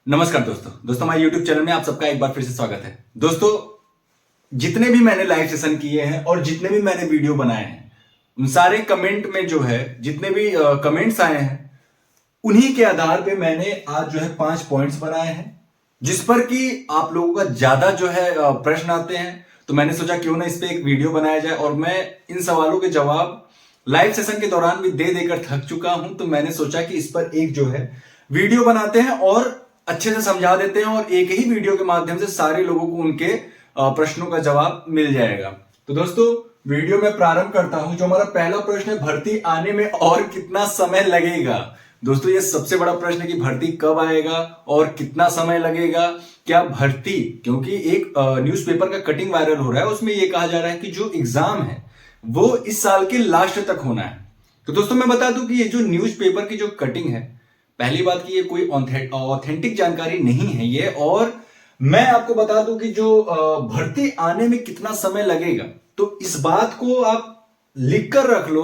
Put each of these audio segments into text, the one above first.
नमस्कार दोस्तों हमारे YouTube चैनल में आप सबका एक बार फिर से स्वागत है। दोस्तों, जितने भी मैंने लाइव सेशन किए हैं और जितने भी मैंने वीडियो बनाए हैं, उन सारे कमेंट में जो है जितने भी कमेंट्स आए हैं, उन्हीं के आधार पे मैंने आज जो है 5 पॉइंट्स बनाए हैं, जिस पर कि आप लोगों का ज्यादा जो है प्रश्न आते हैं। तो मैंने सोचा क्यों ना इस पे एक वीडियो बनाया जाए, और मैं इन सवालों के जवाब लाइव सेशन के दौरान भी दे देकर थक चुका हूं। तो मैंने सोचा कि इस पर एक जो है वीडियो बनाते हैं और अच्छे से समझा देते हैं, और एक ही वीडियो के माध्यम से सारे लोगों को उनके प्रश्नों का जवाब मिल जाएगा। तो दोस्तों, वीडियो में प्रारंभ करता हूं। जो हमारा पहला प्रश्न है, भर्ती आने में और कितना समय लगेगा। दोस्तों, ये सबसे बड़ा प्रश्न है कि भर्ती कब आएगा और कितना समय लगेगा। क्या भर्ती, क्योंकि एक न्यूज़पेपर का कटिंग वायरल हो रहा है, उसमें यह कहा जा रहा है कि जो एग्जाम है वो इस साल के लास्ट तक होना है। तो दोस्तों, मैं बता दूं कि ये जो न्यूज़पेपर की जो कटिंग है, पहली बात कि ये कोई ऑथेंटिक जानकारी नहीं है ये। और मैं आपको बता दूं कि जो भर्ती आने में कितना समय लगेगा, तो इस बात को आप लिख कर रख लो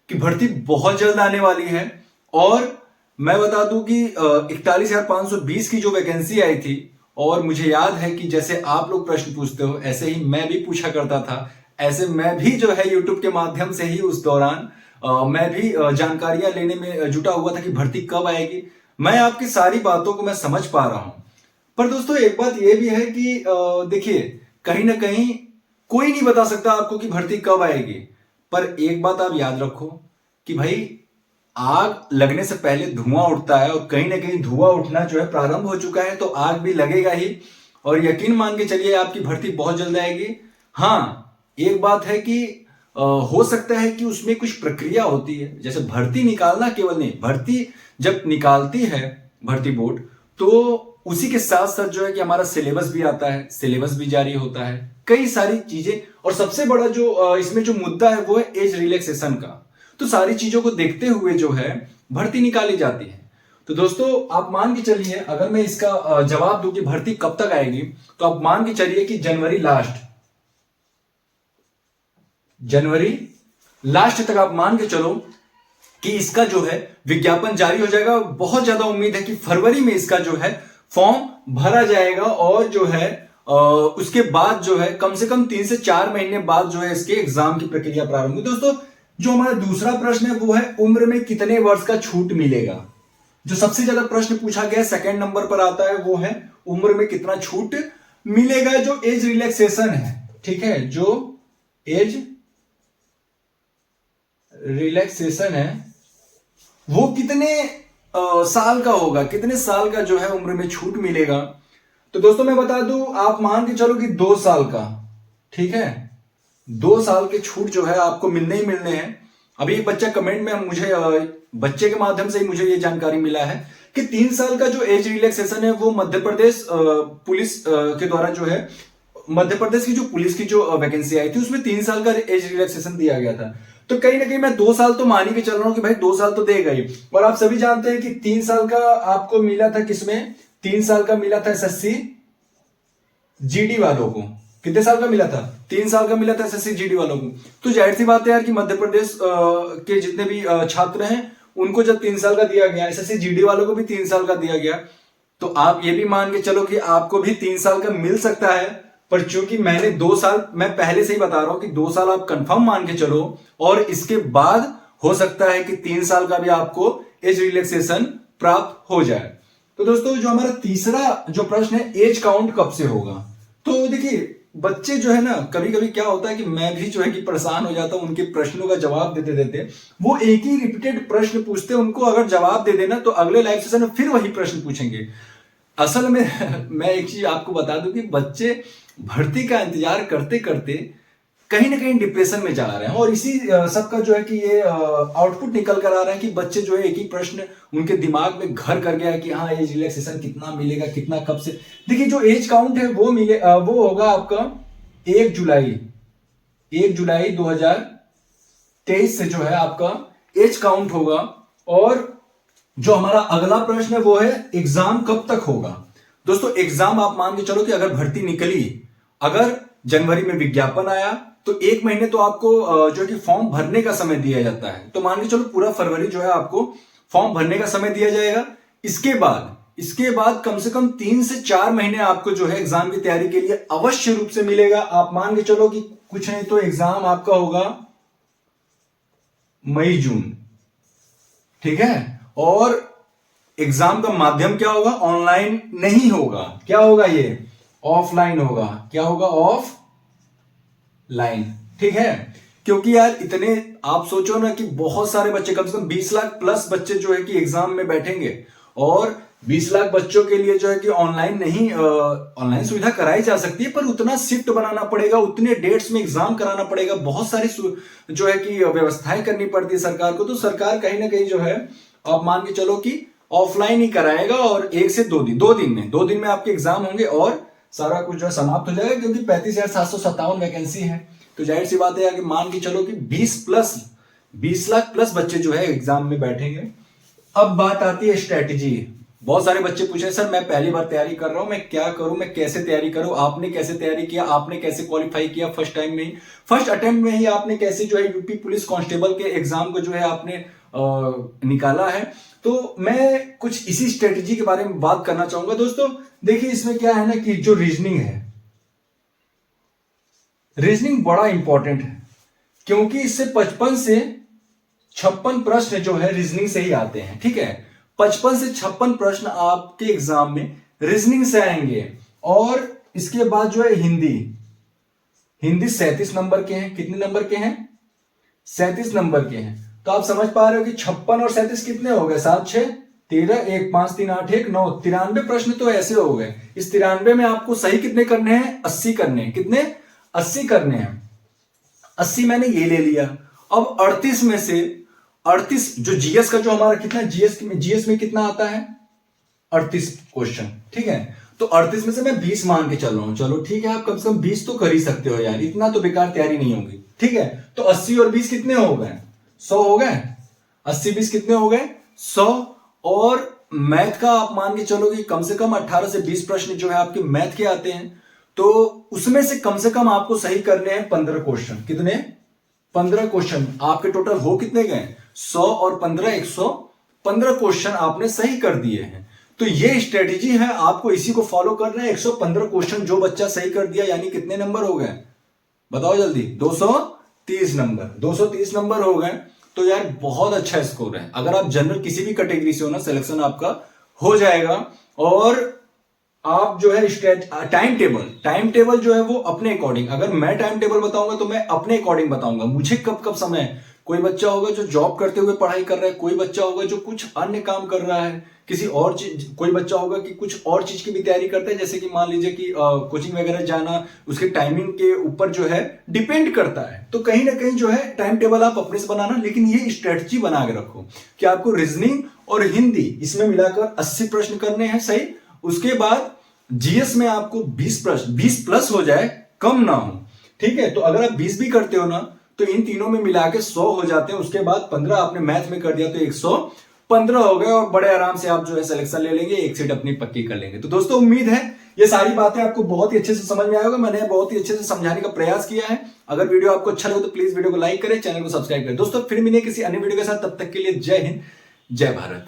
कि भर्ती बहुत जल्द आने वाली है। और मैं बता दूं कि 41,520 की जो वैकेंसी आई थी, और मुझे याद है कि जैसे आप लोग प्रश्न पूछते हो ऐसे ही मैं भी पूछा करता था। ऐसे मैं भी जो है यूट्यूब के माध्यम से ही उस दौरान मैं भी जानकारियां लेने में जुटा हुआ था कि भर्ती कब आएगी। मैं आपकी सारी बातों को मैं समझ पा रहा हूं। पर दोस्तों, एक बात यह भी है कि देखिए, कहीं ना कहीं कोई नहीं बता सकता आपको कि भर्ती कब आएगी। पर एक बात आप याद रखो कि भाई, आग लगने से पहले धुआं उठता है, और कहीं ना कहीं धुआं उठना जो है प्रारंभ हो चुका है, तो आग भी लगेगा ही। और यकीन मान के चलिए, आपकी भर्ती बहुत जल्द आएगी। हाँ, एक बात है कि हो सकता है कि उसमें कुछ प्रक्रिया होती है। जैसे भर्ती निकालना केवल नहीं, भर्ती जब निकालती है भर्ती बोर्ड, तो उसी के साथ साथ जो है कि हमारा सिलेबस भी आता है, सिलेबस भी जारी होता है, कई सारी चीजें। और सबसे बड़ा जो इसमें जो मुद्दा है वो है एज रिलैक्सेशन का। तो सारी चीजों को देखते हुए जो है भर्ती निकाली जाती है। तो दोस्तों, आप मान के चलिए, अगर मैं इसका जवाब दूं कि भर्ती कब तक आएगी, तो आप मान के चलिए कि जनवरी लास्ट तक आप मान के चलो कि इसका जो है विज्ञापन जारी हो जाएगा। बहुत ज्यादा उम्मीद है कि फरवरी में इसका जो है फॉर्म भरा जाएगा, और जो है उसके बाद जो है कम से कम 3 से 4 महीने बाद जो है इसके एग्जाम की प्रक्रिया प्रारंभ होगी। दोस्तों, जो हमारा दूसरा प्रश्न है वो है, उम्र में कितने वर्ष का छूट मिलेगा। जो सबसे ज्यादा प्रश्न पूछा गया सेकंड नंबर पर आता है, वो है उम्र में कितना छूट मिलेगा। जो एज रिलैक्सेशन है, ठीक है, जो एज रिलैक्सेशन है वो कितने साल का होगा, कितने साल का जो है उम्र में छूट मिलेगा। तो दोस्तों, मैं बता दूं, आप मान के चलो कि 2 साल का, ठीक है, 2 साल के छूट जो है आपको मिलने ही मिलने हैं। अभी एक बच्चा कमेंट में मुझे बच्चे के माध्यम से ही मुझे ये जानकारी मिला है कि 3 साल का जो एज रिलैक्सेशन है वो मध्य प्रदेश पुलिस के द्वारा जो है, मध्य प्रदेश की जो पुलिस की जो वैकेंसी आई थी उसमें 3 साल का एज रिलैक्सेशन दिया गया था। तो कहीं ना कहीं मैं 2 साल तो मान ही के चल रहा हूं कि भाई 2 साल तो देगा ही। और आप सभी जानते हैं कि 3 साल का आपको मिला था, किसमें 3 साल का मिला था एसएससी जीडी वालों को। कितने साल का मिला था? 3 साल का मिला था एसएससी जीडी वालों को। तो जाहिर सी बात है यार कि मध्य प्रदेश के जितने भी छात्र हैं उनको जब 3 साल का दिया गया, एसएससी जीडी वालों को भी 3 साल का दिया गया, तो आप ये भी मान के चलो कि आपको भी 3 साल का मिल सकता है। पर चूंकि मैंने 2 साल, मैं पहले से ही बता रहा हूं कि 2 साल आप कंफर्म मान के चलो, और इसके बाद हो सकता है कि 3 साल का भी आपको एज रिलैक्सेशन प्राप्त हो जाए। तो दोस्तों, जो हमारा तीसरा जो प्रश्न है, एज काउंट कब से होगा। तो देखिए, बच्चे जो है ना, कभी कभी क्या होता है कि मैं भी जो है कि परेशान हो जाता हूं उनके प्रश्नों का जवाब देते देते। वो एक ही रिपीटेड प्रश्न पूछते हैं, उनको अगर जवाब दे देना तो अगले लाइव सेशन में फिर वही प्रश्न पूछेंगे। असल में मैं एक चीज आपको बता दूं कि बच्चे भर्ती का इंतजार करते करते कहीं ना कहीं डिप्रेशन में जा रहे हैं, और इसी सबका जो है कि ये आउटपुट निकल कर आ रहा है कि बच्चे जो है एक ही प्रश्न उनके दिमाग में घर कर गया है कि हाँ, एज रिलैक्सेशन कितना मिलेगा, कितना, कब से। देखिए, जो एज काउंट है वो होगा आपका 1 जुलाई 2023 से जो है आपका एज काउंट होगा। और जो हमारा अगला प्रश्न है वो है, एग्जाम कब तक होगा। दोस्तों, एग्जाम आप मान के चलो कि अगर भर्ती निकली, अगर जनवरी में विज्ञापन आया, तो 1 महीने तो आपको जो कि फॉर्म भरने का समय दिया जाता है। तो मान के चलो पूरा फरवरी जो है आपको फॉर्म भरने का समय दिया जाएगा। इसके बाद इसके बाद कम से कम 3 से 4 महीने आपको जो है एग्जाम की तैयारी के लिए अवश्य रूप से मिलेगा। आप मान के चलो कि कुछ नहीं तो एग्जाम आपका होगा मई जून, ठीक है। और एग्जाम का माध्यम क्या होगा? ऑनलाइन नहीं होगा। क्या होगा? ये ऑफलाइन होगा। क्या होगा? ऑफलाइन, ठीक है। क्योंकि यार इतने आप सोचो ना कि बहुत सारे बच्चे, कम से कम 20 लाख प्लस बच्चे जो है कि एग्जाम में बैठेंगे, और 20 लाख बच्चों के लिए जो है कि ऑनलाइन नहीं, ऑनलाइन सुविधा कराई जा सकती है, पर उतना शिफ्ट बनाना पड़ेगा, उतने डेट्स में एग्जाम कराना पड़ेगा, बहुत सारी जो है कि व्यवस्थाएं करनी पड़ती है सरकार को। तो सरकार कहीं ना कहीं जो है आप मान के चलो कि ऑफलाइन ही कराएगा, और 1 से 2 दिन, 2 दिन में आपके एग्जाम होंगे और सारा कुछ जो है समाप्त हो जाएगा। क्योंकि 35,757 वैकेंसी है, तो जाहिर सी बात है कि मान के चलो कि 20 लाख प्लस बच्चे जो है एग्जाम में बैठेंगे। अब बात आती है स्ट्रेटेजी। बहुत सारे बच्चे पूछे सर मैं पहली बार तैयारी कर रहा हूं, मैं क्या करूं, मैं कैसे तैयारी करूं? आपने कैसे तैयारी किया? आपने कैसे क्वालिफाई किया फर्स्ट टाइम में ही, फर्स्ट अटेम्प्ट में ही आपने कैसे जो है यूपी पुलिस कांस्टेबल के एग्जाम को जो है आपने निकाला है? तो मैं कुछ इसी स्ट्रेटेजी के बारे में बात करना चाहूंगा। दोस्तों देखिए, इसमें क्या है ना कि जो रीजनिंग है, रीजनिंग बड़ा इंपॉर्टेंट है, क्योंकि इससे 55 से 56 प्रश्न जो है रीजनिंग से ही आते हैं, ठीक है। 55 से 56 प्रश्न आपके एग्जाम में रीजनिंग से आएंगे। और इसके बाद जो है हिंदी 37 नंबर के हैं। कितने नंबर के हैं? 37 नंबर के हैं। तो आप समझ पा रहे हो कि 56 और 37 कितने हो गए? 7 6 13, 1 5 3 8 1 9, 93 प्रश्न तो ऐसे हो गए। इस 93 में आपको सही कितने करने हैं? 80 करने हैं। कितने? 80 करने हैं। 80 मैंने ये ले लिया। अब 38 में से 38 जो जीएस का जो हमारा कितना, जीएस में कितना आता है? 38 क्वेश्चन, ठीक है। तो 38 में से मैं 20 मान के चल रहा हूं। चलो ठीक है, आप कम से कम 20 तो कर ही सकते हो यार, इतना तो बेकार तैयारी नहीं होगी, ठीक है। तो 80 और 20 कितने हो गए? 100 हो गए। 80 20 कितने हो गए? 100। और मैथ का आप मान के चलो कि कम से कम 18 से 20 प्रश्न जो है आपके मैथ के आते हैं। तो उसमें से कम आपको सही करने हैं 15 क्वेश्चन। कितने? 15 क्वेश्चन। आपके टोटल हो कितने गए? 100 और 15 115 क्वेश्चन आपने सही कर दिए हैं। तो ये स्ट्रेटेजी है, आपको इसी को फॉलो करना है। 115 क्वेश्चन जो बच्चा सही कर दिया, यानी कितने नंबर हो गए? बताओ जल्दी। 230 नंबर। 230 नंबर हो गए तो यार बहुत अच्छा स्कोर है। अगर आप जनरल किसी भी कैटेगरी से हो ना, सिलेक्शन आपका हो जाएगा। और आप जो है टाइम टेबल जो है वो अपने अकॉर्डिंग, अगर मैं टाइम टेबल बताऊंगा तो मैं अपने अकॉर्डिंग बताऊंगा, मुझे कब कब समय। कोई बच्चा होगा जो जॉब करते हुए पढ़ाई कर रहा है, कोई बच्चा होगा जो कुछ अन्य काम कर रहा है, किसी और चीज, कोई बच्चा होगा कि कुछ और चीज की भी तैयारी करता है, जैसे कि मान लीजिए कि कोचिंग वगैरह जाना, उसके टाइमिंग के ऊपर जो है डिपेंड करता है। तो कहीं ना कहीं जो है टाइम टेबल आप अपने से बनाना, लेकिन ये स्ट्रेटजी बना के रखो कि आपको रीजनिंग और हिंदी इसमें मिलाकर 80 प्रश्न करने हैं, सही। उसके बाद जीएस में आपको 20 प्रश्न, 20 प्लस हो जाए, कम ना हो, ठीक है। तो अगर आप 20 भी करते हो ना तो इन तीनों में मिला के 100 हो जाते हैं। उसके बाद 15 आपने मैथ में कर दिया तो 115 हो गए, और बड़े आराम से आप जो है सिलेक्शन ले लेंगे, एक सीट अपनी पक्की कर लेंगे। तो दोस्तों उम्मीद है ये सारी बातें आपको बहुत ही अच्छे से समझ में आएगा। मैंने बहुत ही अच्छे से समझाने का प्रयास किया है। अगर वीडियो आपको अच्छा लगे तो प्लीज वीडियो को लाइक करें, चैनल को सब्सक्राइब करें। दोस्तों फिर मिलेंगे किसी अन्य वीडियो के साथ, तब तक के लिए जय हिंद, जय भारत।